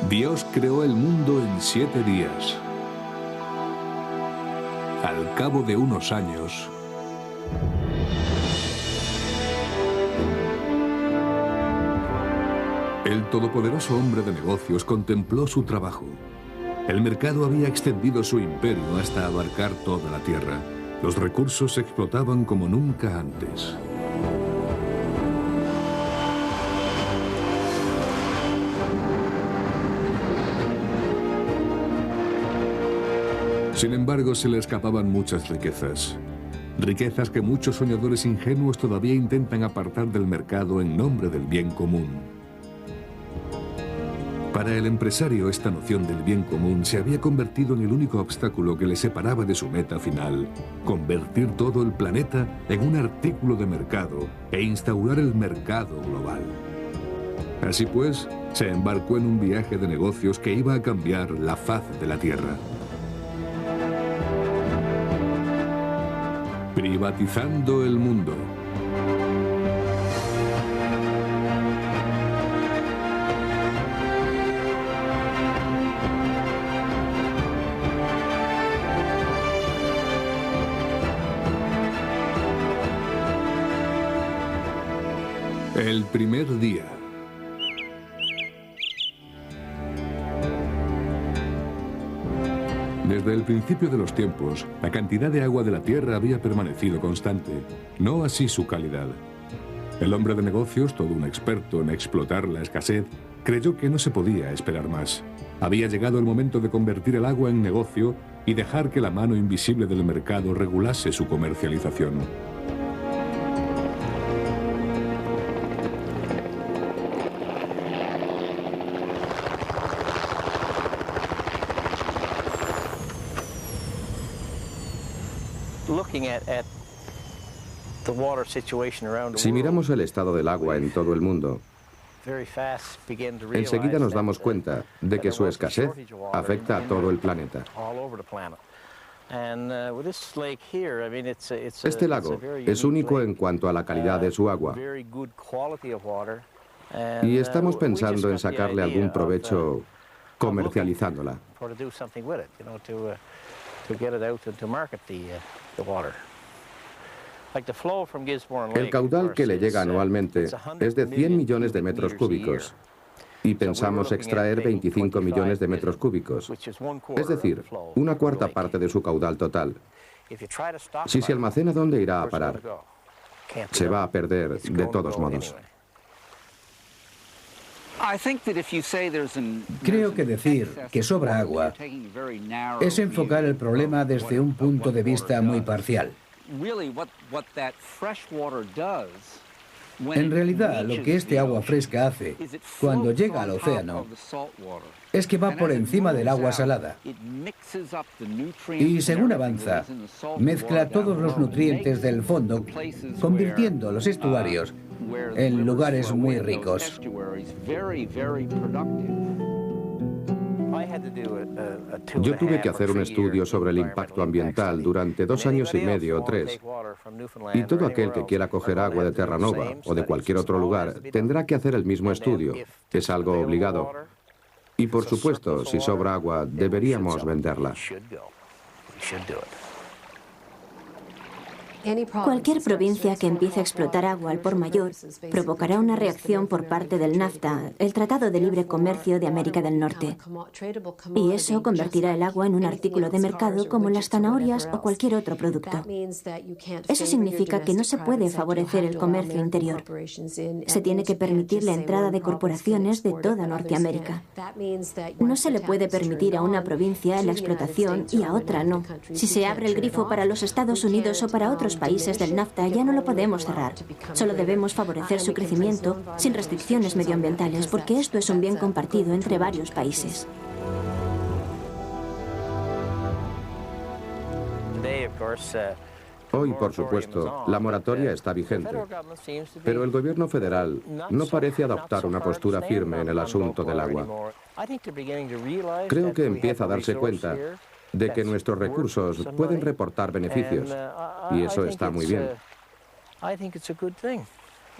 Dios creó el mundo en 7 días. Al cabo de unos años, el todopoderoso hombre de negocios contempló su trabajo. El mercado había extendido su imperio hasta abarcar toda la tierra. Los recursos se explotaban como nunca antes. Sin embargo, se le escapaban muchas riquezas. Riquezas que muchos soñadores ingenuos todavía intentan apartar del mercado en nombre del bien común. Para el empresario, esta noción del bien común se había convertido en el único obstáculo que le separaba de su meta final: convertir todo el planeta en un artículo de mercado e instaurar el mercado global. Así pues, se embarcó en un viaje de negocios que iba a cambiar la faz de la Tierra. Privatizando el mundo. El primer día. Desde el principio de los tiempos, la cantidad de agua de la tierra había permanecido constante, no así su calidad. El hombre de negocios, todo un experto en explotar la escasez, creyó que no se podía esperar más. Había llegado el momento de convertir el agua en negocio y dejar que la mano invisible del mercado regulase su comercialización. Si miramos el estado del agua en todo el mundo, enseguida nos damos cuenta de que su escasez afecta a todo el planeta. Este lago es único en cuanto a la calidad de su agua, y estamos pensando en sacarle algún provecho comercializándola. El caudal que le llega anualmente es de 100 millones de metros cúbicos y pensamos extraer 25 millones de metros cúbicos, es decir, una cuarta parte de su caudal total. Si se almacena, ¿dónde irá a parar? Se va a perder de todos modos. Creo que decir que sobra agua es enfocar el problema desde un punto de vista muy parcial. En realidad, lo que este agua fresca hace cuando llega al océano es que va por encima del agua salada y, según avanza, mezcla todos los nutrientes del fondo, convirtiendo los estuarios en lugares muy ricos. Yo tuve que hacer un estudio sobre el impacto ambiental durante 2 años y medio o 3. Y todo aquel que quiera coger agua de Terranova o de cualquier otro lugar tendrá que hacer el mismo estudio. Es algo obligado. Y por supuesto, si sobra agua, deberíamos venderla. Cualquier provincia que empiece a explotar agua al por mayor provocará una reacción por parte del NAFTA, el Tratado de Libre Comercio de América del Norte. Y eso convertirá el agua en un artículo de mercado como las zanahorias o cualquier otro producto. Eso significa que no se puede favorecer el comercio interior. Se tiene que permitir la entrada de corporaciones de toda Norteamérica. No se le puede permitir a una provincia la explotación y a otra no. Si se abre el grifo para los Estados Unidos o para otros países del NAFTA, ya no lo podemos cerrar. Solo debemos favorecer su crecimiento sin restricciones medioambientales, porque esto es un bien compartido entre varios países. Hoy, por supuesto, la moratoria está vigente, pero el gobierno federal no parece adoptar una postura firme en el asunto del agua. Creo que empieza a darse cuenta de que nuestros recursos pueden reportar beneficios, y eso está muy bien.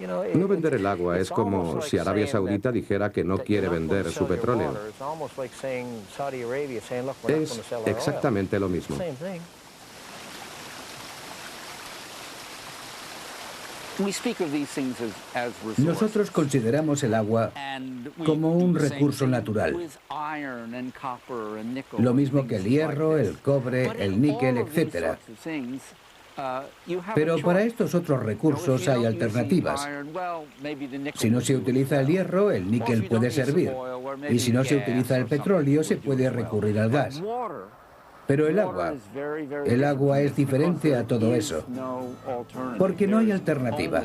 No vender el agua es como si Arabia Saudita dijera que no quiere vender su petróleo. Es exactamente lo mismo. Nosotros consideramos el agua como un recurso natural, lo mismo que el hierro, el cobre, el níquel, etc. Pero para estos otros recursos hay alternativas. Si no se utiliza el hierro, el níquel puede servir. Y si no se utiliza el petróleo, se puede recurrir al gas. Pero el agua es diferente a todo eso, porque no hay alternativa,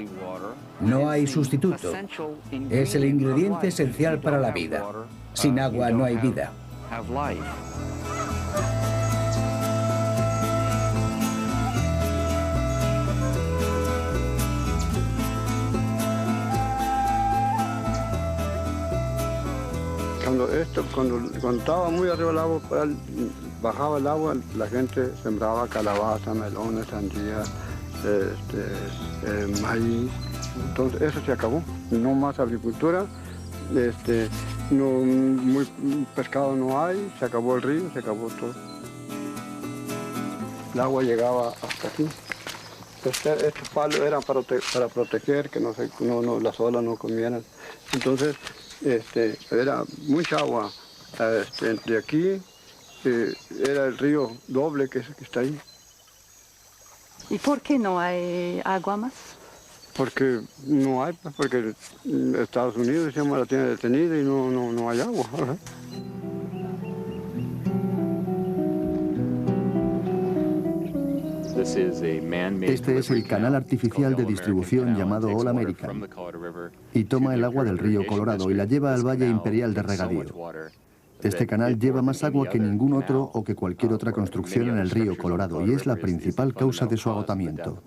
no hay sustituto. Es el ingrediente esencial para la vida. Sin agua no hay vida. Cuando estaba muy arriba el agua, bajaba el agua, la gente sembraba calabaza, melones, sandías, maíz. Entonces eso se acabó. No más agricultura, pescado no hay, se acabó el río, se acabó todo. El agua llegaba hasta aquí. Estos palos eran para proteger que las olas no comieran. Entonces era mucha agua. De aquí era el río doble que está ahí. ¿Y por qué no hay agua más? Porque no hay, porque Estados Unidos la tiene detenida y no hay agua. ¿Verdad? Este es el canal artificial de distribución llamado All American y toma el agua del río Colorado y la lleva al Valle Imperial de Regadío. Este canal lleva más agua que ningún otro o que cualquier otra construcción en el río Colorado y es la principal causa de su agotamiento.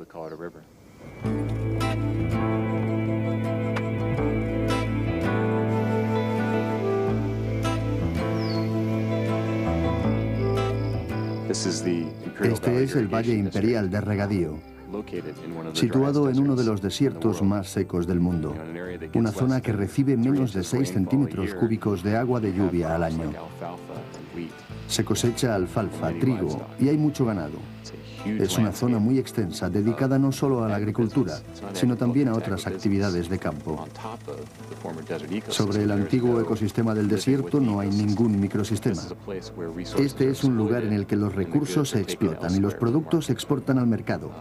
Este es el Valle Imperial de Regadío, situado en uno de los desiertos más secos del mundo, una zona que recibe menos de 6 centímetros cúbicos de agua de lluvia al año. Se cosecha alfalfa, trigo y hay mucho ganado. Es una zona muy extensa, dedicada no solo a la agricultura, sino también a otras actividades de campo. Sobre el antiguo ecosistema del desierto no hay ningún microsistema. Este es un lugar en el que los recursos se explotan y los productos se exportan al mercado.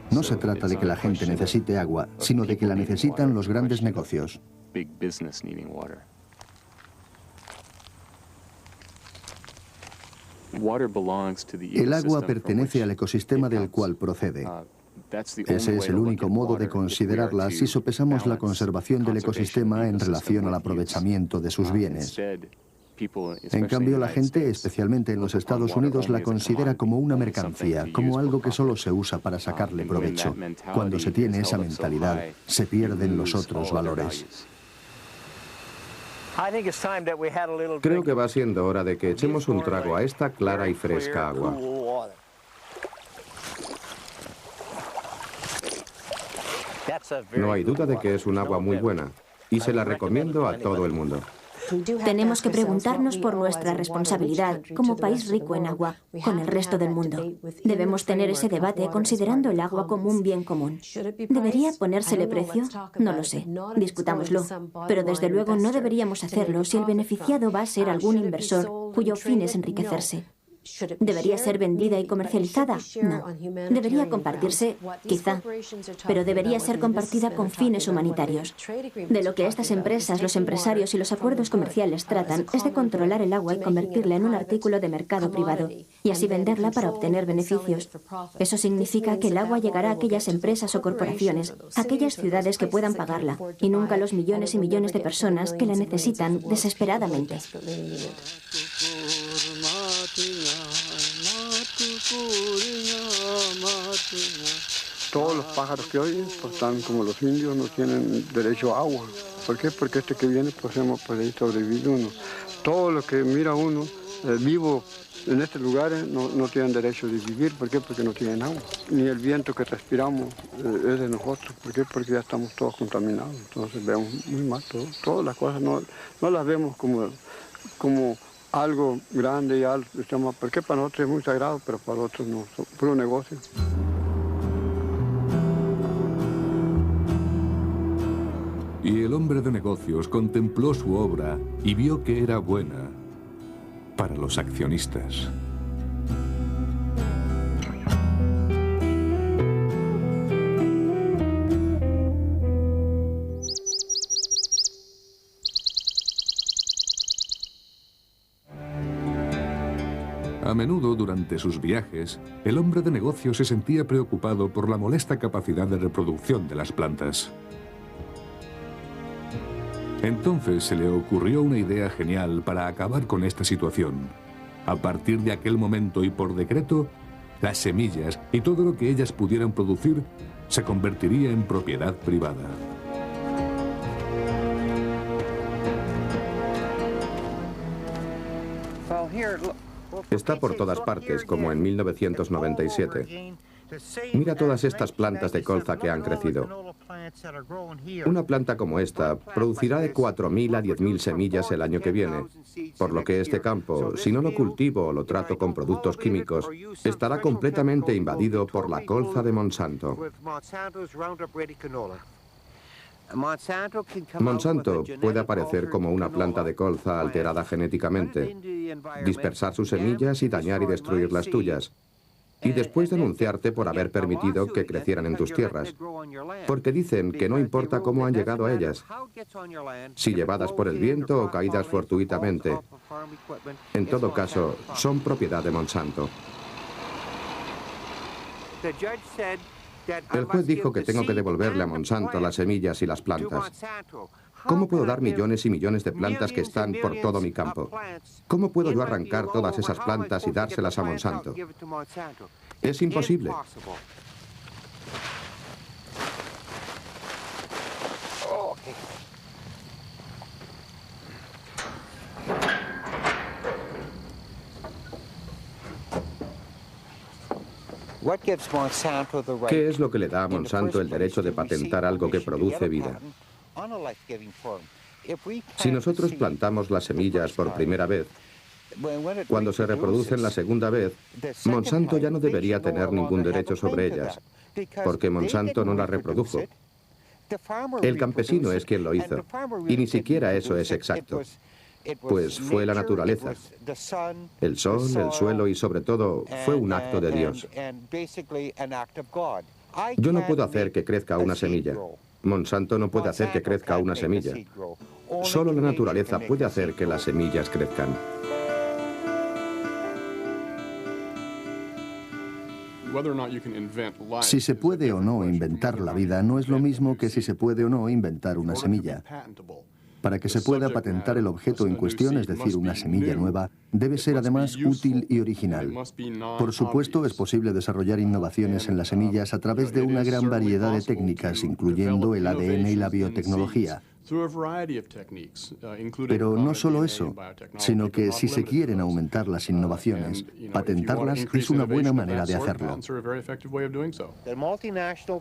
No se trata de que la gente necesite agua, sino de que la necesitan los grandes negocios. El agua pertenece al ecosistema del cual procede. Ese es el único modo de considerarla si sopesamos la conservación del ecosistema en relación al aprovechamiento de sus bienes. En cambio, la gente, especialmente en los Estados Unidos, la considera como una mercancía, como algo que solo se usa para sacarle provecho. Cuando se tiene esa mentalidad, se pierden los otros valores. Creo que va siendo hora de que echemos un trago a esta clara y fresca agua. No hay duda de que es un agua muy buena y se la recomiendo a todo el mundo. Tenemos que preguntarnos por nuestra responsabilidad como país rico en agua con el resto del mundo. Debemos tener ese debate considerando el agua como un bien común. ¿Debería ponérsele precio? No lo sé. Discutámoslo. Pero desde luego no deberíamos hacerlo si el beneficiado va a ser algún inversor cuyo fin es enriquecerse. ¿Debería ser vendida y comercializada? No. ¿Debería compartirse? Quizá. Pero debería ser compartida con fines humanitarios. De lo que estas empresas, los empresarios y los acuerdos comerciales tratan es de controlar el agua y convertirla en un artículo de mercado privado y así venderla para obtener beneficios. Eso significa que el agua llegará a aquellas empresas o corporaciones, a aquellas ciudades que puedan pagarla y nunca a los millones y millones de personas que la necesitan desesperadamente. Todos los pájaros que oyen, pues están como los indios, no tienen derecho a agua. ¿Por qué? Porque este que viene, pues hemos podido sobrevivir uno. Todo lo que mira uno vivo en estos lugares no tienen derecho de vivir. ¿Por qué? Porque no tienen agua. Ni el viento que respiramos es de nosotros. ¿Por qué? Porque ya estamos todos contaminados. Entonces vemos muy mal todo. Todas las cosas no las vemos como algo grande y algo. Porque para nosotros es muy sagrado, pero para otros no. Es puro negocio. Y el hombre de negocios contempló su obra y vio que era buena para los accionistas. A menudo durante sus viajes, el hombre de negocios se sentía preocupado por la molesta capacidad de reproducción de las plantas. Entonces se le ocurrió una idea genial para acabar con esta situación. A partir de aquel momento y por decreto, las semillas y todo lo que ellas pudieran producir se convertiría en propiedad privada. Está por todas partes, como en 1997. Mira todas estas plantas de colza que han crecido. Una planta como esta producirá de 4.000 a 10.000 semillas el año que viene, por lo que este campo, si no lo cultivo o lo trato con productos químicos, estará completamente invadido por la colza de Monsanto. Monsanto puede aparecer como una planta de colza alterada genéticamente, dispersar sus semillas y dañar y destruir las tuyas. Y después denunciarte por haber permitido que crecieran en tus tierras, porque dicen que no importa cómo han llegado a ellas, si llevadas por el viento o caídas fortuitamente. En todo caso, son propiedad de Monsanto. El juez dijo que tengo que devolverle a Monsanto las semillas y las plantas. ¿Cómo puedo dar millones y millones de plantas que están por todo mi campo? ¿Cómo puedo yo arrancar todas esas plantas y dárselas a Monsanto? Es imposible. ¿Qué es lo que le da a Monsanto el derecho de patentar algo que produce vida? Si nosotros plantamos las semillas por primera vez, cuando se reproducen la segunda vez, Monsanto ya no debería tener ningún derecho sobre ellas, porque Monsanto no las reprodujo. El campesino es quien lo hizo, y ni siquiera eso es exacto, pues fue la naturaleza. El sol, el suelo y sobre todo fue un acto de Dios. Yo no puedo hacer que crezca una semilla. Monsanto no puede hacer que crezca una semilla. Solo la naturaleza puede hacer que las semillas crezcan. Si se puede o no inventar la vida no es lo mismo que si se puede o no inventar una semilla. Para que se pueda patentar el objeto en cuestión, es decir, una semilla nueva, debe ser además útil y original. Por supuesto, es posible desarrollar innovaciones en las semillas a través de una gran variedad de técnicas, incluyendo el ADN y la biotecnología. Pero no solo eso, sino que si se quieren aumentar las innovaciones, patentarlas es una buena manera de hacerlo.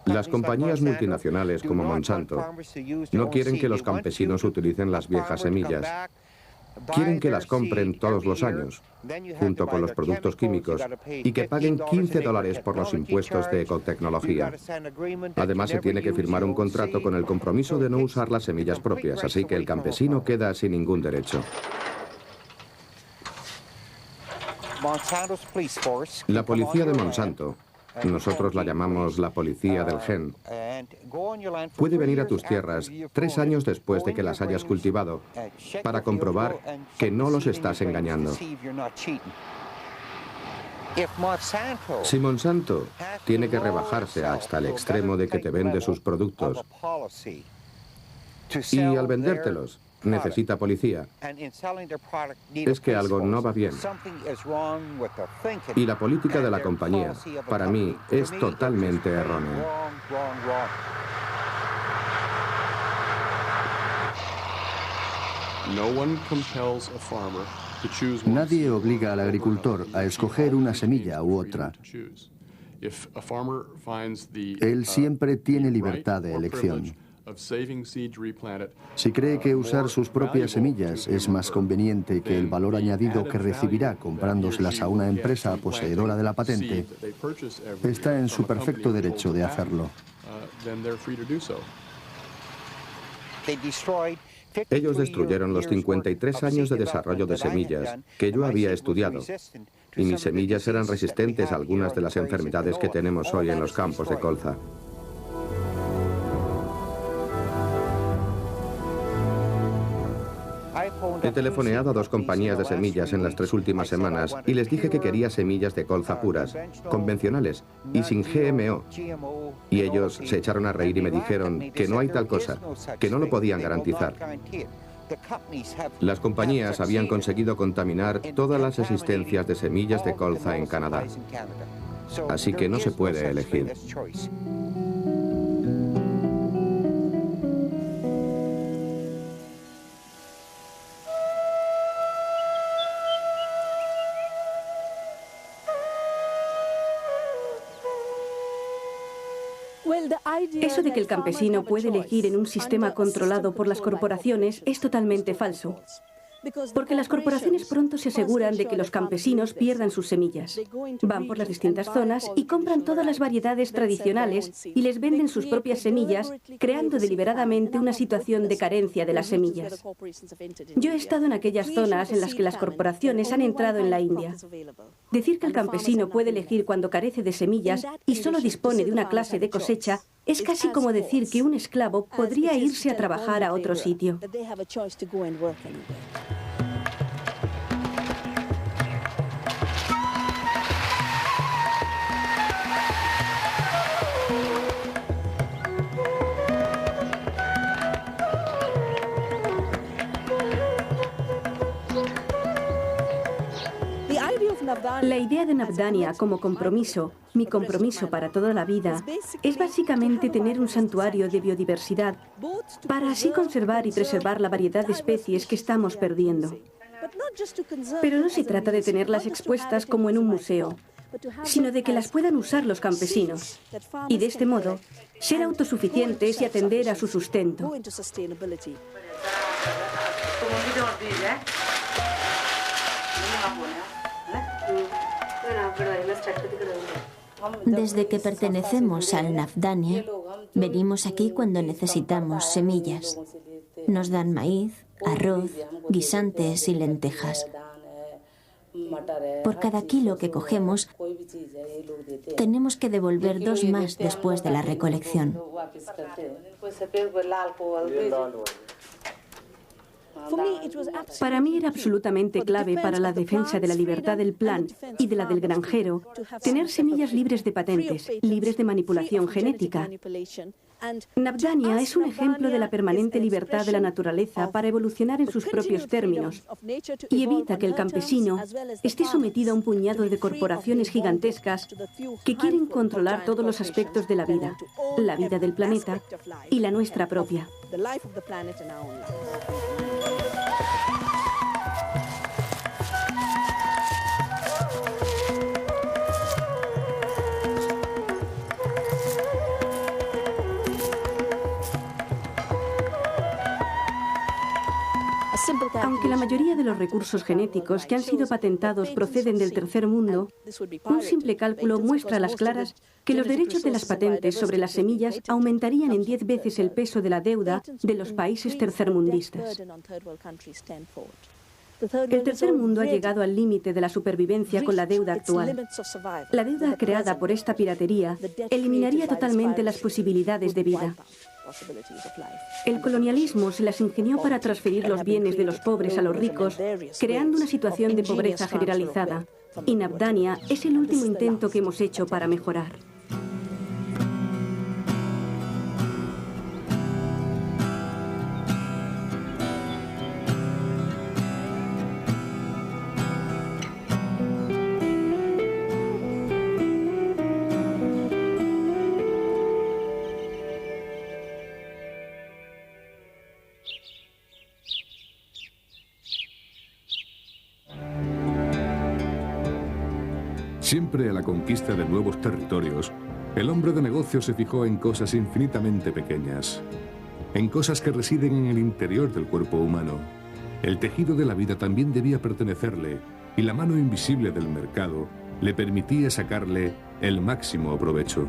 Las compañías multinacionales como Monsanto no quieren que los campesinos utilicen las viejas semillas. Quieren que las compren todos los años, junto con los productos químicos, y que paguen $15 por los impuestos de ecotecnología. Además, se tiene que firmar un contrato con el compromiso de no usar las semillas propias, así que el campesino queda sin ningún derecho. La policía de Monsanto, nosotros la llamamos la policía del gen, puede venir a tus tierras 3 años después de que las hayas cultivado para comprobar que no los estás engañando. Si Monsanto tiene que rebajarse hasta el extremo de que te vende sus productos y al vendértelos necesita policía, es que algo no va bien. Y la política de la compañía, para mí, es totalmente errónea. Nadie obliga al agricultor a escoger una semilla u otra. Él siempre tiene libertad de elección. Si cree que usar sus propias semillas es más conveniente que el valor añadido que recibirá comprándoselas a una empresa poseedora de la patente, está en su perfecto derecho de hacerlo. Ellos destruyeron los 53 años de desarrollo de semillas que yo había estudiado, y mis semillas eran resistentes a algunas de las enfermedades que tenemos hoy en los campos de colza. He telefoneado a 2 compañías de semillas en las 3 últimas semanas y les dije que quería semillas de colza puras, convencionales y sin GMO. Y ellos se echaron a reír y me dijeron que no hay tal cosa, que no lo podían garantizar. Las compañías habían conseguido contaminar todas las existencias de semillas de colza en Canadá. Así que no se puede elegir. Eso de que el campesino puede elegir en un sistema controlado por las corporaciones es totalmente falso. Porque las corporaciones pronto se aseguran de que los campesinos pierdan sus semillas. Van por las distintas zonas y compran todas las variedades tradicionales y les venden sus propias semillas, creando deliberadamente una situación de carencia de las semillas. Yo he estado en aquellas zonas en las que las corporaciones han entrado en la India. Decir que el campesino puede elegir cuando carece de semillas y solo dispone de una clase de cosecha es casi como decir que un esclavo podría irse a trabajar a otro sitio. La idea de Nabdanya como compromiso, mi compromiso para toda la vida, es básicamente tener un santuario de biodiversidad para así conservar y preservar la variedad de especies que estamos perdiendo. Pero no se trata de tenerlas expuestas como en un museo, sino de que las puedan usar los campesinos y de este modo ser autosuficientes y atender a su sustento. Desde que pertenecemos al Nabdanya, venimos aquí cuando necesitamos semillas. Nos dan maíz, arroz, guisantes y lentejas. Por cada kilo que cogemos, tenemos que devolver 2 más después de la recolección. Para mí era absolutamente clave para la defensa de la libertad del plan y de la del granjero tener semillas libres de patentes, libres de manipulación genética. Nabdanya es un ejemplo de la permanente libertad de la naturaleza para evolucionar en sus propios términos y evita que el campesino esté sometido a un puñado de corporaciones gigantescas que quieren controlar todos los aspectos de la vida del planeta y la nuestra propia. Aunque la mayoría de los recursos genéticos que han sido patentados proceden del tercer mundo, un simple cálculo muestra a las claras que los derechos de las patentes sobre las semillas aumentarían en 10 veces el peso de la deuda de los países tercermundistas. El tercer mundo ha llegado al límite de la supervivencia con la deuda actual. La deuda creada por esta piratería eliminaría totalmente las posibilidades de vida. El colonialismo se las ingenió para transferir los bienes de los pobres a los ricos, creando una situación de pobreza generalizada. Y Nabdanya es el último intento que hemos hecho para mejorar. Siempre a la conquista de nuevos territorios, el hombre de negocios se fijó en cosas infinitamente pequeñas, en cosas que residen en el interior del cuerpo humano. El tejido de la vida también debía pertenecerle, y la mano invisible del mercado le permitía sacarle el máximo provecho.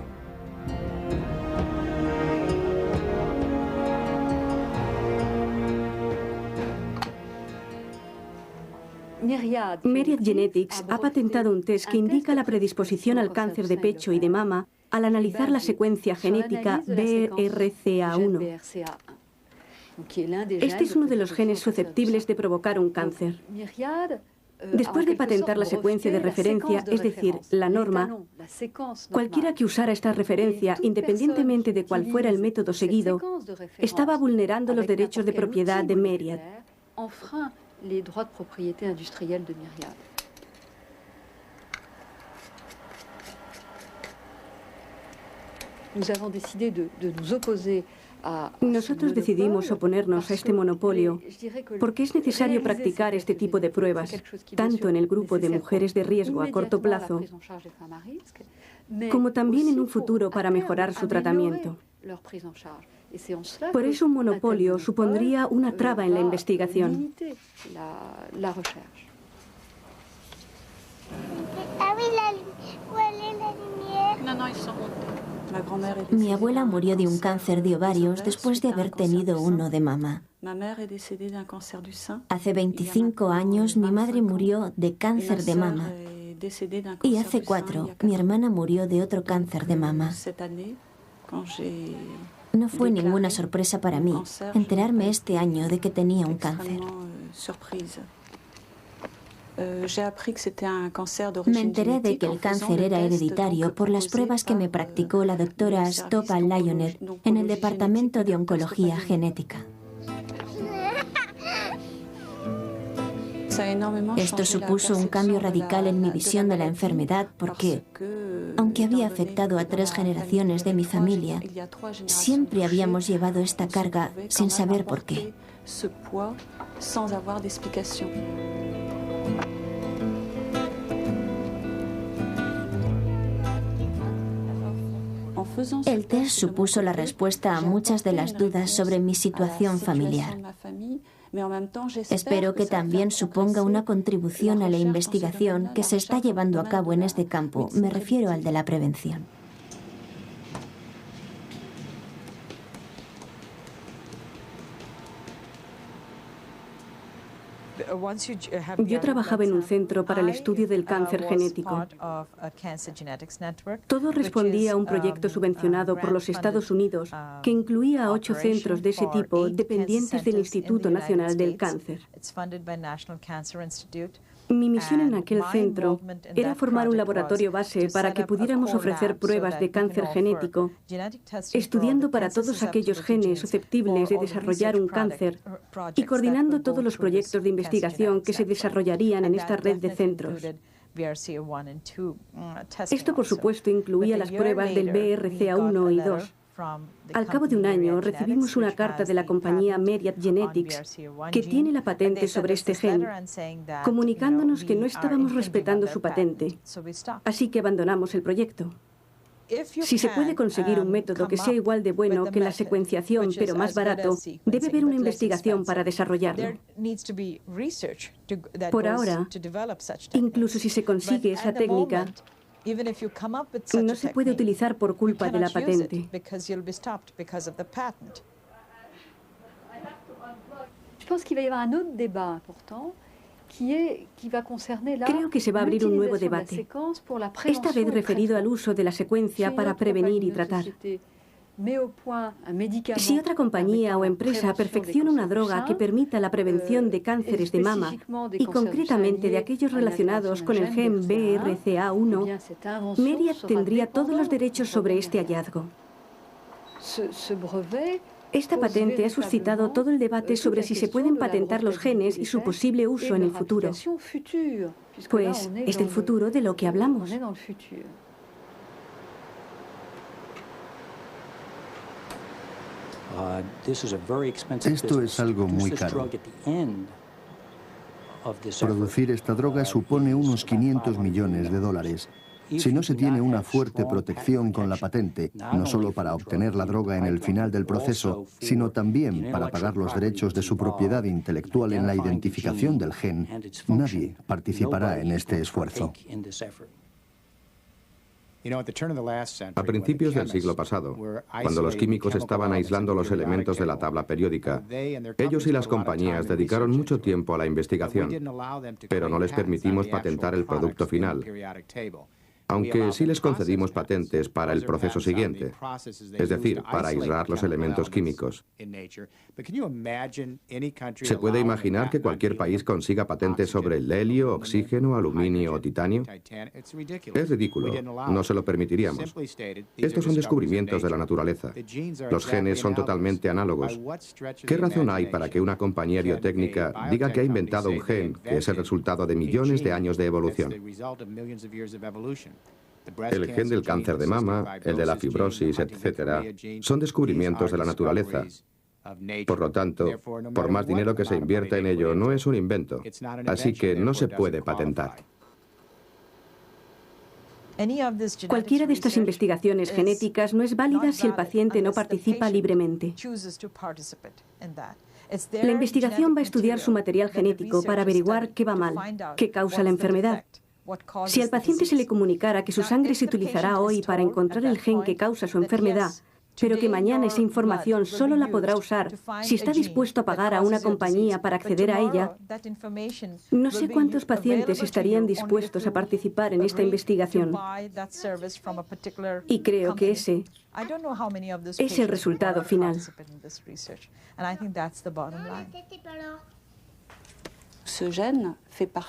Myriad Genetics ha patentado un test que indica la predisposición al cáncer de pecho y de mama al analizar la secuencia genética BRCA1. Este es uno de los genes susceptibles de provocar un cáncer. Después de patentar la secuencia de referencia, es decir, la norma, cualquiera que usara esta referencia, independientemente de cuál fuera el método seguido, estaba vulnerando los derechos de propiedad de Myriad. Les droits de propriété industrielle de Myriad. Nosotros decidimos oponernos a este monopolio porque es necesario practicar este tipo de pruebas, tanto en el grupo de mujeres de riesgo a corto plazo, como también en un futuro para mejorar su tratamiento. Por eso un monopolio supondría una traba en la investigación. Mi abuela murió de un cáncer de ovarios después de haber tenido uno de mama. Hace 25 años mi madre murió de cáncer de mama. Y hace 4, mi hermana murió de otro cáncer de mama. No fue ninguna sorpresa para mí enterarme este año de que tenía un cáncer. Me enteré de que el cáncer era hereditario por las pruebas que me practicó la doctora Stopa Lyonet en el Departamento de Oncología Genética. Esto supuso un cambio radical en mi visión de la enfermedad porque, aunque había afectado a 3 generaciones de mi familia, siempre habíamos llevado esta carga sin saber por qué. El test supuso la respuesta a muchas de las dudas sobre mi situación familiar. Espero que también suponga una contribución a la investigación que se está llevando a cabo en este campo. Me refiero al de la prevención. Yo trabajaba en un centro para el estudio del cáncer genético. Todo respondía a un proyecto subvencionado por los Estados Unidos que incluía a 8 centros de ese tipo dependientes del Instituto Nacional del Cáncer. Mi misión en aquel centro era formar un laboratorio base para que pudiéramos ofrecer pruebas de cáncer genético, estudiando para todos aquellos genes susceptibles de desarrollar un cáncer y coordinando todos los proyectos de investigación que se desarrollarían en esta red de centros. Esto, por supuesto, incluía las pruebas del BRCA1 y 2. Al cabo de un año, recibimos una carta de la compañía Myriad Genetics, que tiene la patente sobre este gen, comunicándonos que no estábamos respetando su patente. Así que abandonamos el proyecto. Si se puede conseguir un método que sea igual de bueno que la secuenciación, pero más barato, debe haber una investigación para desarrollarlo. Por ahora, incluso si se consigue esa técnica, no se puede utilizar por culpa de la patente. Creo que se va a abrir un nuevo debate, esta vez referido al uso de la secuencia para prevenir y tratar. Si otra compañía o empresa perfecciona una droga que permita la prevención de cánceres de mama y concretamente de aquellos relacionados con el gen BRCA1, Myriad tendría todos los derechos sobre este hallazgo. Esta patente ha suscitado todo el debate sobre si se pueden patentar los genes y su posible uso en el futuro. Pues es del futuro de lo que hablamos. Esto es algo muy caro. Producir esta droga supone unos $500 millones. Si no se tiene una fuerte protección con la patente, no solo para obtener la droga en el final del proceso, sino también para pagar los derechos de su propiedad intelectual en la identificación del gen, nadie participará en este esfuerzo. A principios del siglo pasado, cuando los químicos estaban aislando los elementos de la tabla periódica, ellos y las compañías dedicaron mucho tiempo a la investigación, pero no les permitimos patentar el producto final, aunque sí les concedimos patentes para el proceso siguiente, es decir, para aislar los elementos químicos. ¿Se puede imaginar que cualquier país consiga patentes sobre el helio, oxígeno, aluminio o titanio? Es ridículo, no se lo permitiríamos. Estos son descubrimientos de la naturaleza. Los genes son totalmente análogos. ¿Qué razón hay para que una compañía biotécnica diga que ha inventado un gen que es el resultado de millones de años de evolución? El gen del cáncer de mama, el de la fibrosis, etc., son descubrimientos de la naturaleza. Por lo tanto, por más dinero que se invierta en ello, no es un invento, así que no se puede patentar. Cualquiera de estas investigaciones genéticas no es válida si el paciente no participa libremente. La investigación va a estudiar su material genético para averiguar qué va mal, qué causa la enfermedad. Si al paciente se le comunicara que su sangre se utilizará hoy para encontrar el gen que causa su enfermedad, pero que mañana esa información solo la podrá usar si está dispuesto a pagar a una compañía para acceder a ella, no sé cuántos pacientes estarían dispuestos a participar en esta investigación. Y creo que ese es el resultado final.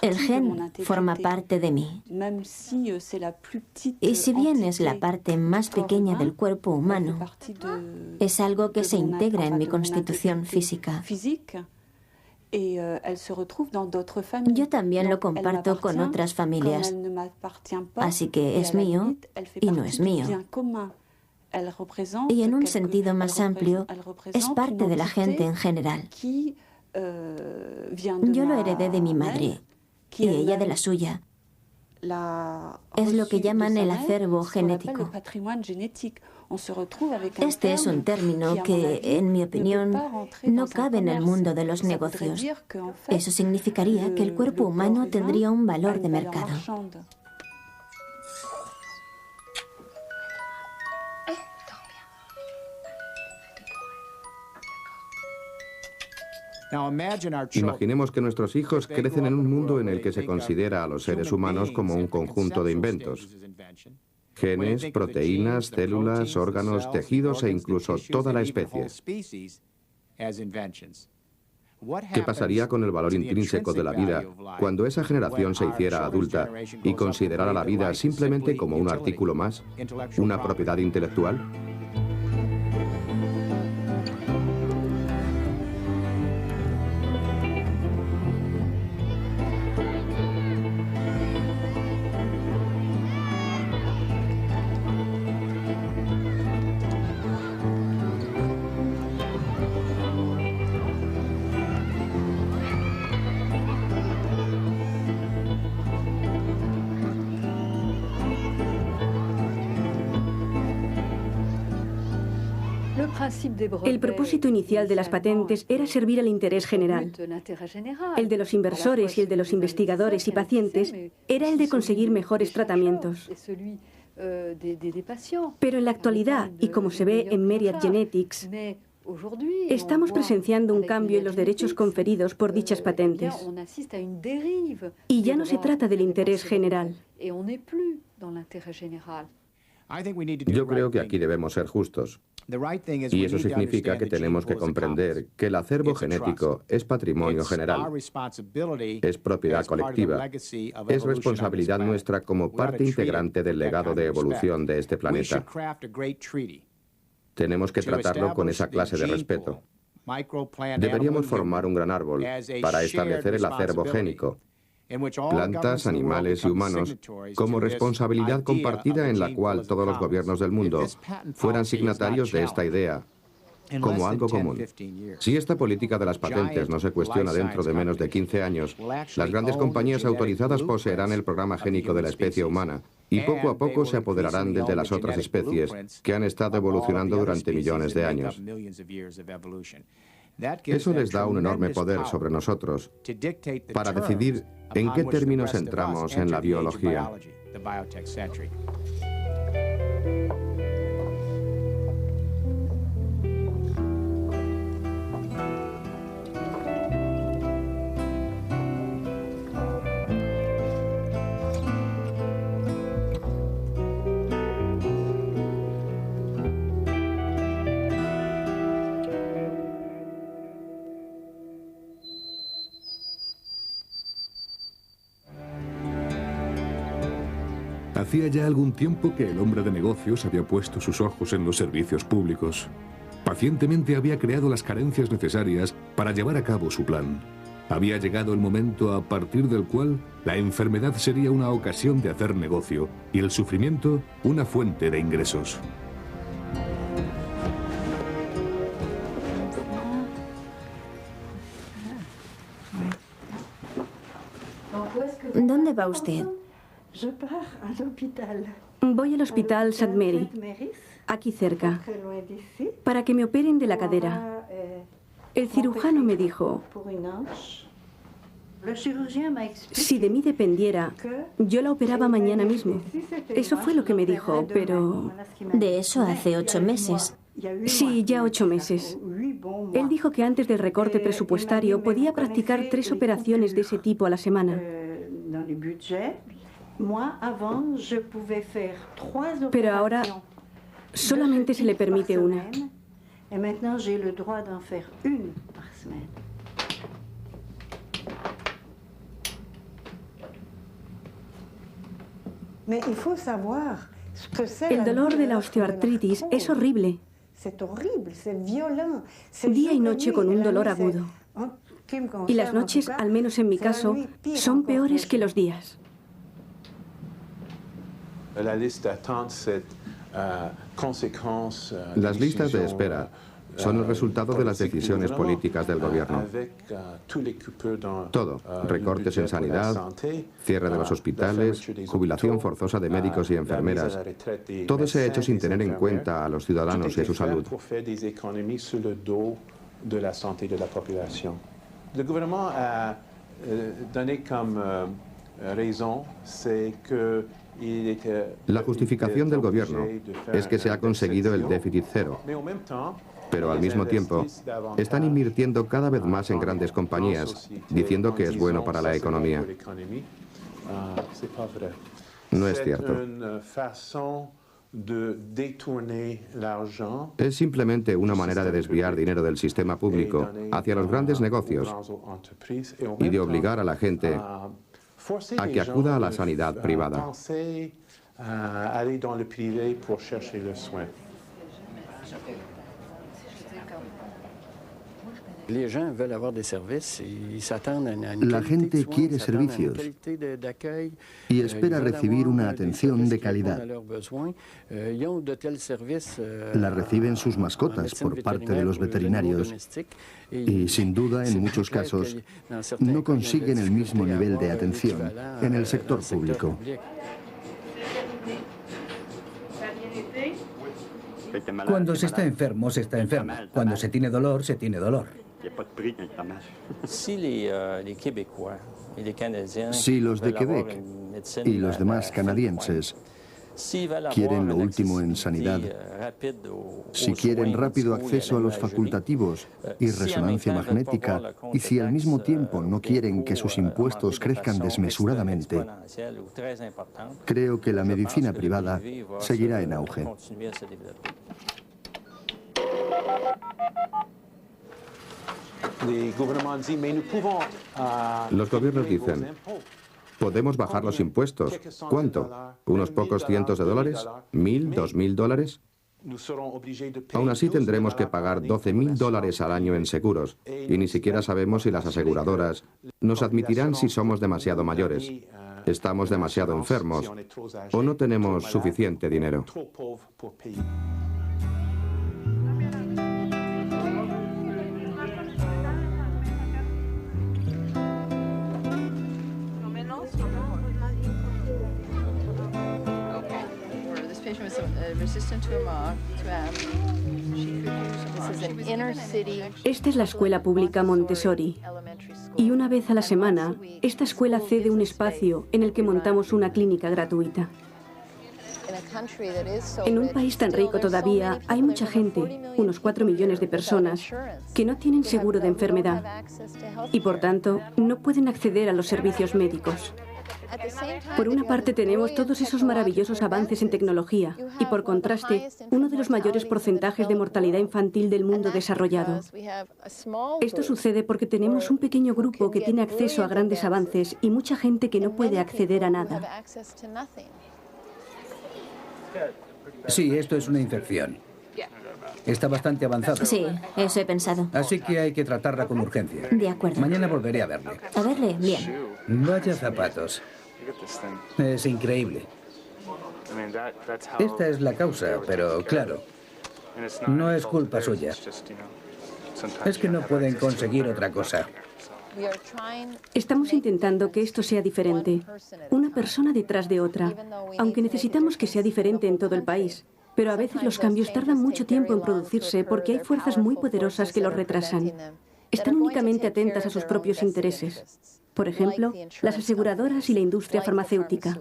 El gen forma parte de mí. Y si bien es la parte más pequeña del cuerpo humano, es algo que se integra en mi constitución física. Yo también lo comparto con otras familias, así que es mío y no es mío. Y en un sentido más amplio, es parte de la gente en general. Yo lo heredé de mi madre y ella de la suya. Es lo que llaman el acervo genético. Este es un término que, en mi opinión, no cabe en el mundo de los negocios. Eso significaría que el cuerpo humano tendría un valor de mercado. Imaginemos que nuestros hijos crecen en un mundo en el que se considera a los seres humanos como un conjunto de inventos. Genes, proteínas, células, órganos, tejidos e incluso toda la especie. ¿Qué pasaría con el valor intrínseco de la vida cuando esa generación se hiciera adulta y considerara la vida simplemente como un artículo más, una propiedad intelectual? El propósito inicial de las patentes era servir al interés general. El de los inversores y el de los investigadores y pacientes era el de conseguir mejores tratamientos. Pero en la actualidad, y como se ve en Myriad Genetics, estamos presenciando un cambio en los derechos conferidos por dichas patentes. Y ya no se trata del interés general. Yo creo que aquí debemos ser justos. Y eso significa que tenemos que comprender que el acervo genético es patrimonio general, es propiedad colectiva, es responsabilidad nuestra como parte integrante del legado de evolución de este planeta. Tenemos que tratarlo con esa clase de respeto. Deberíamos formar un gran árbol para establecer el acervo génico, plantas, animales y humanos, como responsabilidad compartida en la cual todos los gobiernos del mundo fueran signatarios de esta idea, como algo común. Si esta política de las patentes no se cuestiona dentro de menos de 15 años, las grandes compañías autorizadas poseerán el programa génico de la especie humana Y poco a poco se apoderarán de las otras especies que han estado evolucionando durante millones de años. Eso les da un enorme poder sobre nosotros para decidir en qué términos entramos en la biología. Hacía ya algún tiempo que el hombre de negocios había puesto sus ojos en los servicios públicos. Pacientemente había creado las carencias necesarias para llevar a cabo su plan. Había llegado el momento a partir del cual la enfermedad sería una ocasión de hacer negocio y el sufrimiento una fuente de ingresos. ¿Dónde va usted? Voy al hospital St. Mary, aquí cerca, para que me operen de la cadera. El cirujano me dijo, si de mí dependiera, yo la operaba mañana mismo. Eso fue lo que me dijo, pero... De eso hace 8 meses. Sí, ya 8 meses. Él dijo que antes del recorte presupuestario podía practicar 3 operaciones de ese tipo a la semana. Pero ahora solamente se le permite una. El dolor de la osteoartritis es horrible. Día y noche con un dolor agudo. Y las noches, al menos en mi caso, son peores que los días. Las listas de espera son el resultado de las decisiones políticas del gobierno. Todo, recortes en sanidad, cierre de los hospitales, jubilación forzosa de médicos y enfermeras, todo se ha hecho sin tener en cuenta a los ciudadanos y a su salud. Le gouvernement a donné comme raison, c'est que la justificación del gobierno es que se ha conseguido el déficit cero, pero al mismo tiempo están invirtiendo cada vez más en grandes compañías, diciendo que es bueno para la economía. No es cierto. Es simplemente una manera de desviar dinero del sistema público hacia los grandes negocios y de obligar a la gente a que acuda a la sanidad privada. La gente quiere servicios y espera recibir una atención de calidad. La reciben sus mascotas por parte de los veterinarios y, sin duda, en muchos casos, no consiguen el mismo nivel de atención en el sector público. Cuando se está enfermo, se está enfermo. Cuando se tiene dolor, se tiene dolor. Si los de Quebec y los demás canadienses quieren lo último en sanidad, si quieren rápido acceso a los facultativos y resonancia magnética, y si al mismo tiempo no quieren que sus impuestos crezcan desmesuradamente, creo que la medicina privada seguirá en auge. Los gobiernos dicen, podemos bajar los impuestos. ¿Cuánto? ¿Unos pocos cientos de dólares? ¿$1,000, $2,000? Aún así tendremos que pagar $12,000 al año en seguros, y ni siquiera sabemos si las aseguradoras nos admitirán si somos demasiado mayores, estamos demasiado enfermos o no tenemos suficiente dinero. Esta es la escuela pública Montessori. Y una vez a la semana, esta escuela cede un espacio en el que montamos una clínica gratuita. En un país tan rico todavía hay mucha gente, unos 4 millones de personas, que no tienen seguro de enfermedad y por tanto no pueden acceder a los servicios médicos. Por una parte tenemos todos esos maravillosos avances en tecnología y por contraste uno de los mayores porcentajes de mortalidad infantil del mundo desarrollado. Esto sucede porque tenemos un pequeño grupo que tiene acceso a grandes avances y mucha gente que no puede acceder a nada. Sí, esto es una infección. Está bastante avanzada. Sí, eso he pensado. Así que hay que tratarla con urgencia. De acuerdo. Mañana volveré a verle. A verle, bien. Vaya zapatos. Es increíble. Esta es la causa, pero claro, no es culpa suya. Es que no pueden conseguir otra cosa. Estamos intentando que esto sea diferente, una persona detrás de otra, aunque necesitamos que sea diferente en todo el país. Pero a veces los cambios tardan mucho tiempo en producirse porque hay fuerzas muy poderosas que los retrasan. Están únicamente atentas a sus propios intereses. Por ejemplo, las aseguradoras y la industria farmacéutica.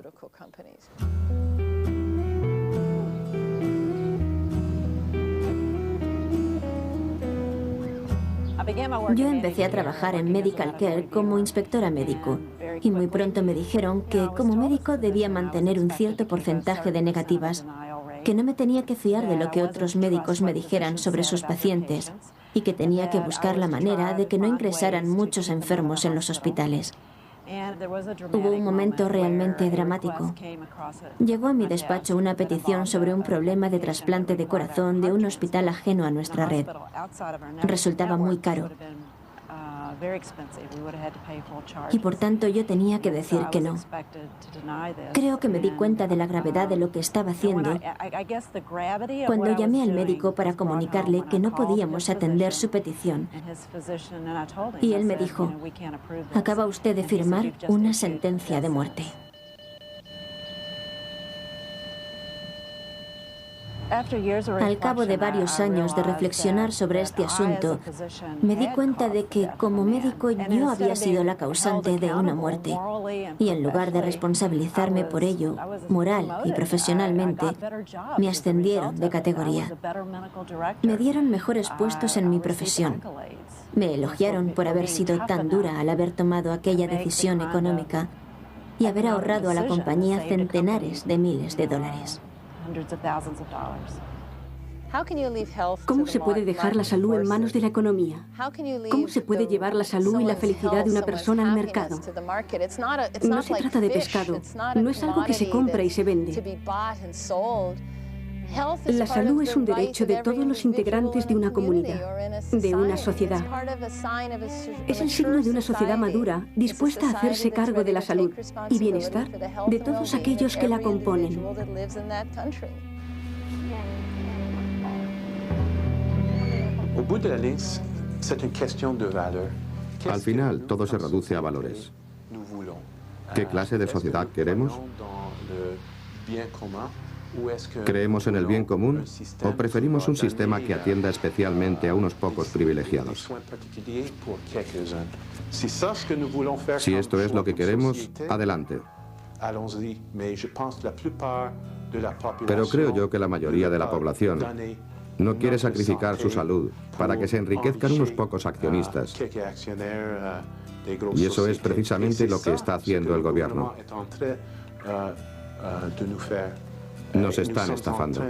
Yo empecé a trabajar en Medical Care como inspectora médico y muy pronto me dijeron que como médico debía mantener un cierto porcentaje de negativas, que no me tenía que fiar de lo que otros médicos me dijeran sobre sus pacientes y que tenía que buscar la manera de que no ingresaran muchos enfermos en los hospitales. Hubo un momento realmente dramático. Llegó a mi despacho una petición sobre un problema de trasplante de corazón de un hospital ajeno a nuestra red. Resultaba muy caro. Y por tanto yo tenía que decir que no. Creo que me di cuenta de la gravedad de lo que estaba haciendo cuando llamé al médico para comunicarle que no podíamos atender su petición. Y él me dijo, acaba usted de firmar una sentencia de muerte. Al cabo de varios años de reflexionar sobre este asunto, me di cuenta de que, como médico, yo había sido la causante de una muerte. Y en lugar de responsabilizarme por ello, moral y profesionalmente, me ascendieron de categoría. Me dieron mejores puestos en mi profesión. Me elogiaron por haber sido tan dura al haber tomado aquella decisión económica y haber ahorrado a la compañía centenares de miles de dólares. ¿Cómo se puede dejar la salud en manos de la economía? ¿Cómo se puede llevar la salud y la felicidad de una persona al mercado? No se trata de pescado, no es algo que se compra y se vende. La salud es un derecho de todos los integrantes de una comunidad, de una sociedad. Es el signo de una sociedad madura, dispuesta a hacerse cargo de la salud y bienestar de todos aquellos que la componen. Al final, todo se reduce a valores. ¿Qué clase de sociedad queremos? ¿Creemos en el bien común o preferimos un sistema que atienda especialmente a unos pocos privilegiados? Si esto es lo que queremos, adelante. Pero creo yo que la mayoría de la población no quiere sacrificar su salud para que se enriquezcan unos pocos accionistas. Y eso es precisamente lo que está haciendo el gobierno. Nos están estafando.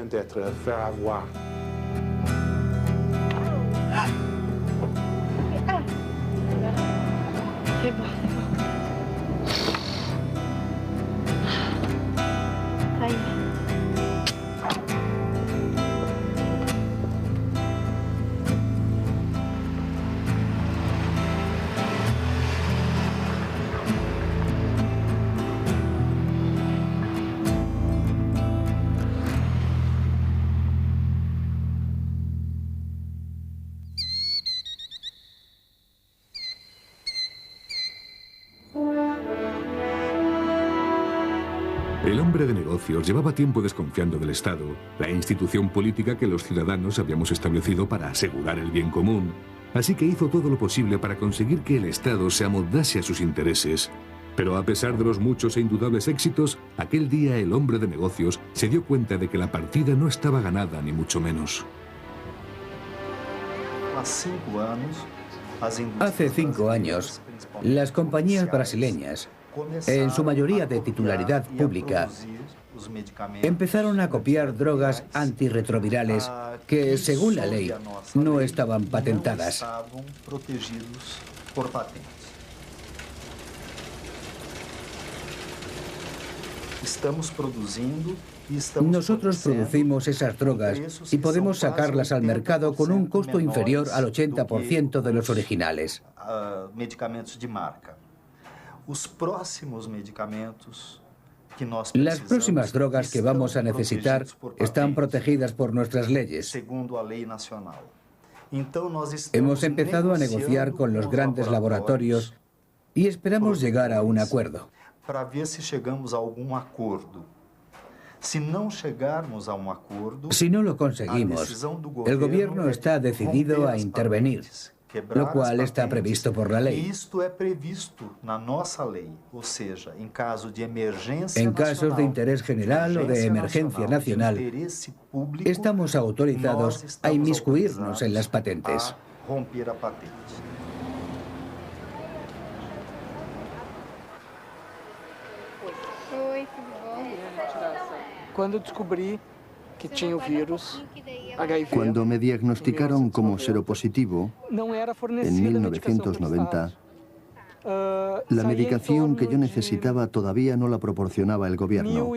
El hombre de negocios llevaba tiempo desconfiando del Estado, la institución política que los ciudadanos habíamos establecido para asegurar el bien común. Así que hizo todo lo posible para conseguir que el Estado se amoldase a sus intereses. Pero a pesar de los muchos e indudables éxitos, aquel día el hombre de negocios se dio cuenta de que la partida no estaba ganada, ni mucho menos. Hace 5 años, las compañías brasileñas, en su mayoría de titularidad pública, empezaron a copiar drogas antirretrovirales que, según la ley, no estaban patentadas. Nosotros producimos esas drogas y podemos sacarlas al mercado con un costo inferior al 80% de los originales. Las próximas drogas que vamos a necesitar están protegidas por nuestras leyes. Hemos empezado a negociar con los grandes laboratorios y esperamos llegar a un acuerdo. Para ver si llegamos a algún acuerdo. Si no lo conseguimos, el gobierno está decidido a intervenir, lo cual está previsto por la ley. En casos de interés general o de emergencia nacional, estamos autorizados a inmiscuirnos en las patentes. Cuando me diagnosticaron como seropositivo, en 1990, la medicación que yo necesitaba todavía no la proporcionaba el gobierno.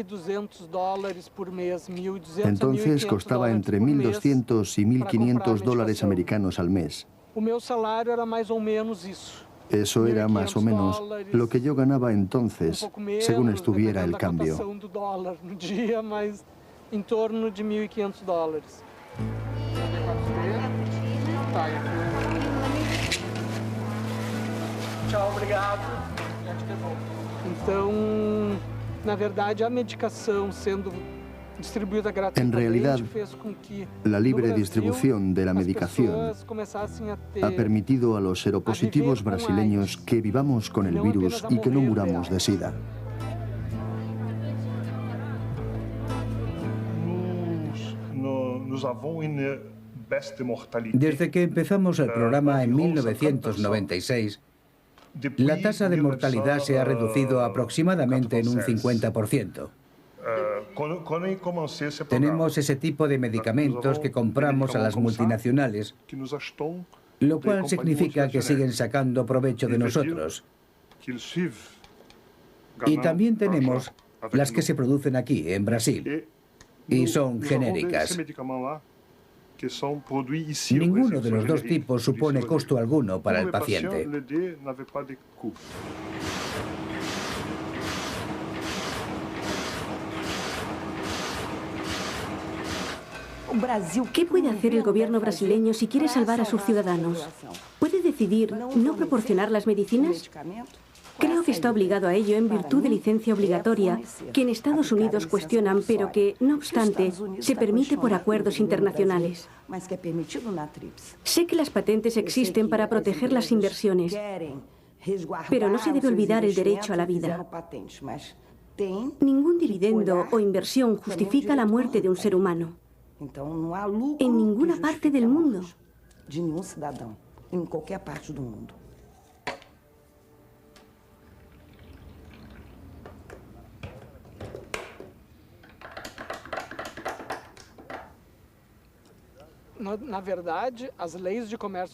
Entonces costaba entre $1.200 y $1.500 americanos al mes. Eso era más o menos lo que yo ganaba entonces, según estuviera el cambio. Em torno de $1.500. Tchau, obrigado. Então, na verdade, a medicação sendo distribuída en realidad, gratuitamente fez com que la libre distribución de la medicación ha permitido a los seropositivos brasileños que vivamos con el virus y que no muramos de SIDA. Desde que empezamos el programa en 1996, la tasa de mortalidad se ha reducido aproximadamente en un 50%. Tenemos ese tipo de medicamentos que compramos a las multinacionales, lo cual significa que siguen sacando provecho de nosotros. Y también tenemos las que se producen aquí, en Brasil, y son genéricas. Ninguno de los dos tipos supone costo alguno para el paciente. ¿Qué puede hacer el gobierno brasileño si quiere salvar a sus ciudadanos? ¿Puede decidir no proporcionar las medicinas? Creo que está obligado a ello en virtud de licencia obligatoria, que en Estados Unidos cuestionan, pero que, no obstante, se permite por acuerdos internacionales. Sé que las patentes existen para proteger las inversiones, pero no se debe olvidar el derecho a la vida. Ningún dividendo o inversión justifica la muerte de un ser humano. En ninguna parte del mundo.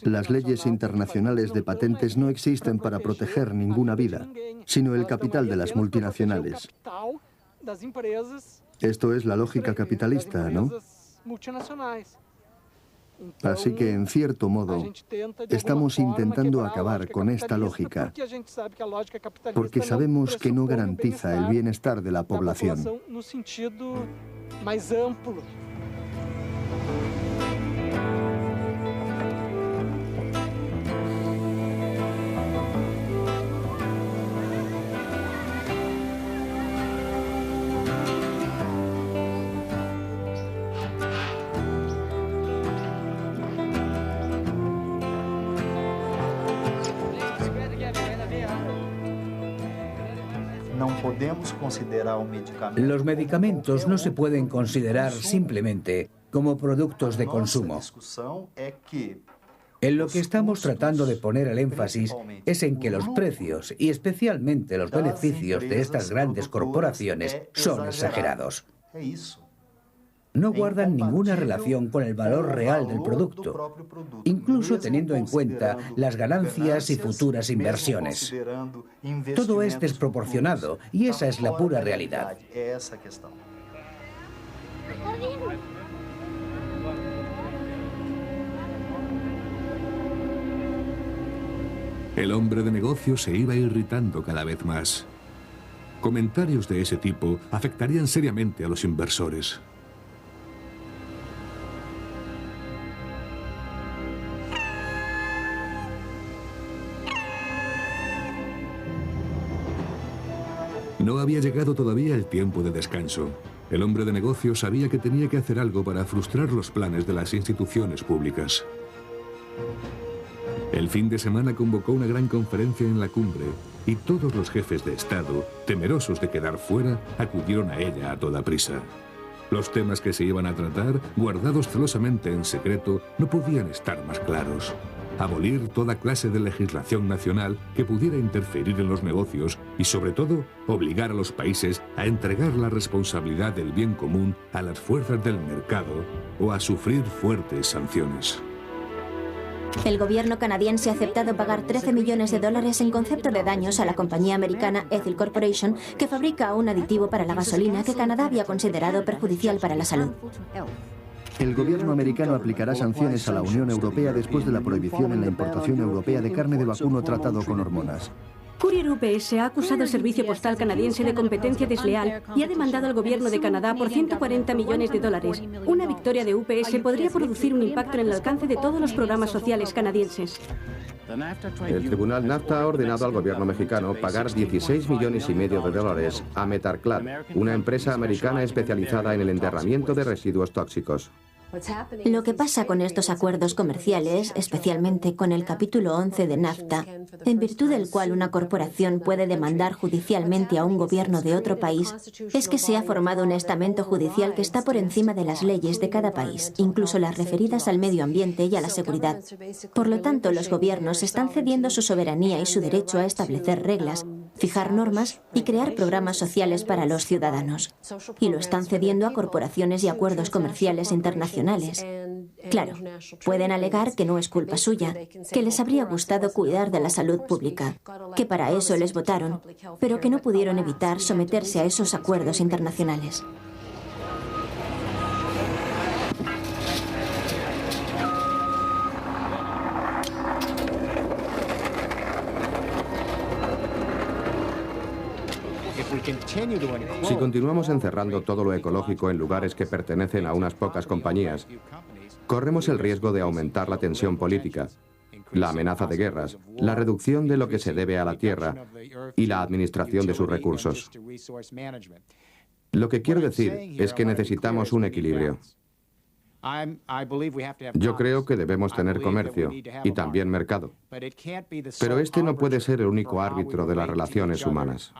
Las leyes internacionales de patentes no existen para proteger ninguna vida, sino el capital de las multinacionales. Esto es la lógica capitalista, ¿no? Así que, en cierto modo, estamos intentando acabar con esta lógica, porque sabemos que no garantiza el bienestar de la población. Los medicamentos no se pueden considerar simplemente como productos de consumo. En lo que estamos tratando de poner el énfasis es en que los precios y especialmente los beneficios de estas grandes corporaciones son exagerados. No guardan ninguna relación con el valor real del producto, incluso teniendo en cuenta las ganancias y futuras inversiones. Todo es desproporcionado y esa es la pura realidad. El hombre de negocios se iba irritando cada vez más. Comentarios de ese tipo afectarían seriamente a los inversores. No había llegado todavía el tiempo de descanso. El hombre de negocios sabía que tenía que hacer algo para frustrar los planes de las instituciones públicas. El fin de semana convocó una gran conferencia en la cumbre y todos los jefes de Estado, temerosos de quedar fuera, acudieron a ella a toda prisa. Los temas que se iban a tratar, guardados celosamente en secreto, no podían estar más claros. Abolir toda clase de legislación nacional que pudiera interferir en los negocios y, sobre todo, obligar a los países a entregar la responsabilidad del bien común a las fuerzas del mercado o a sufrir fuertes sanciones. El gobierno canadiense ha aceptado pagar $13 millones en concepto de daños a la compañía americana Ethyl Corporation, que fabrica un aditivo para la gasolina que Canadá había considerado perjudicial para la salud. El gobierno americano aplicará sanciones a la Unión Europea después de la prohibición en la importación europea de carne de vacuno tratado con hormonas. Courier UPS ha acusado al Servicio Postal Canadiense de competencia desleal y ha demandado al gobierno de Canadá por $140 millones. Una victoria de UPS podría producir un impacto en el alcance de todos los programas sociales canadienses. El tribunal NAFTA ha ordenado al gobierno mexicano pagar $16,5 millones a Metarclad, una empresa americana especializada en el enterramiento de residuos tóxicos. Lo que pasa con estos acuerdos comerciales, especialmente con el capítulo 11 de NAFTA, en virtud del cual una corporación puede demandar judicialmente a un gobierno de otro país, es que se ha formado un estamento judicial que está por encima de las leyes de cada país, incluso las referidas al medio ambiente y a la seguridad. Por lo tanto, los gobiernos están cediendo su soberanía y su derecho a establecer reglas, fijar normas y crear programas sociales para los ciudadanos. Y lo están cediendo a corporaciones y acuerdos comerciales internacionales. Claro, pueden alegar que no es culpa suya, que les habría gustado cuidar de la salud pública, que para eso les votaron, pero que no pudieron evitar someterse a esos acuerdos internacionales. Si continuamos encerrando todo lo ecológico en lugares que pertenecen a unas pocas compañías, corremos el riesgo de aumentar la tensión política, la amenaza de guerras, la reducción de lo que se debe a la tierra y la administración de sus recursos. Lo que quiero decir es que necesitamos un equilibrio. Yo creo que debemos tener comercio y también mercado, pero este no puede ser el único árbitro de las relaciones humanas.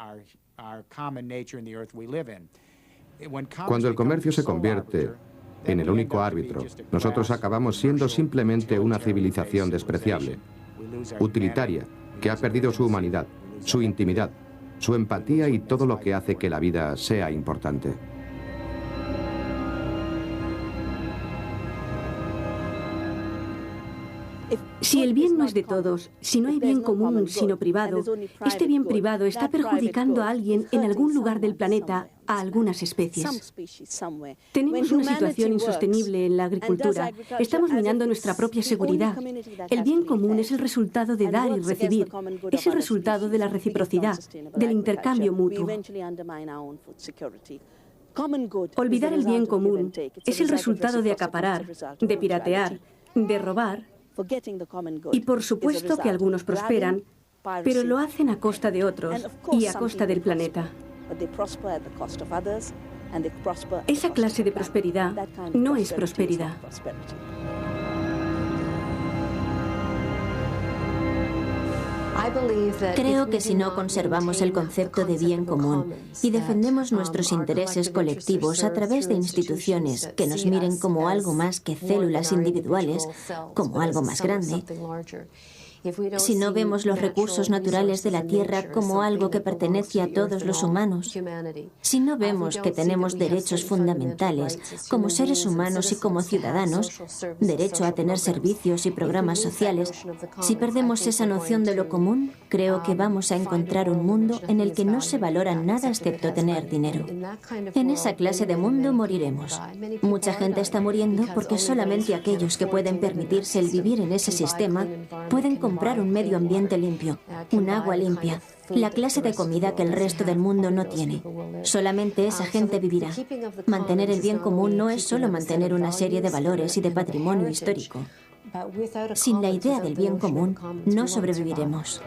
Cuando el comercio se convierte en el único árbitro, nosotros acabamos siendo simplemente una civilización despreciable, utilitaria, que ha perdido su humanidad, su intimidad, su empatía y todo lo que hace que la vida sea importante. Si el bien no es de todos, si no hay bien común sino privado, este bien privado está perjudicando a alguien en algún lugar del planeta, a algunas especies. Tenemos una situación insostenible en la agricultura. Estamos minando nuestra propia seguridad. El bien común es el resultado de dar y recibir. Es el resultado de la reciprocidad, del intercambio mutuo. Olvidar el bien común es el resultado de acaparar, de piratear, de robar. Y por supuesto que algunos prosperan, pero lo hacen a costa de otros y a costa del planeta. Esa clase de prosperidad no es prosperidad. Creo que si no conservamos el concepto de bien común y defendemos nuestros intereses colectivos a través de instituciones que nos miren como algo más que células individuales, como algo más grande, si no vemos los recursos naturales de la Tierra como algo que pertenece a todos los humanos, si no vemos que tenemos derechos fundamentales como seres humanos y como ciudadanos, derecho a tener servicios y programas sociales, si perdemos esa noción de lo común, creo que vamos a encontrar un mundo en el que no se valora nada excepto tener dinero. En esa clase de mundo moriremos. Mucha gente está muriendo porque solamente aquellos que pueden permitirse el vivir en ese sistema pueden comprar un medio ambiente limpio, un agua limpia, la clase de comida que el resto del mundo no tiene. Solamente esa gente vivirá. Mantener el bien común no es solo mantener una serie de valores y de patrimonio histórico. Sin la idea del bien común, no sobreviviremos.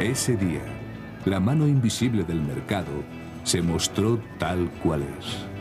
Ese día, la mano invisible del mercado se mostró tal cual es.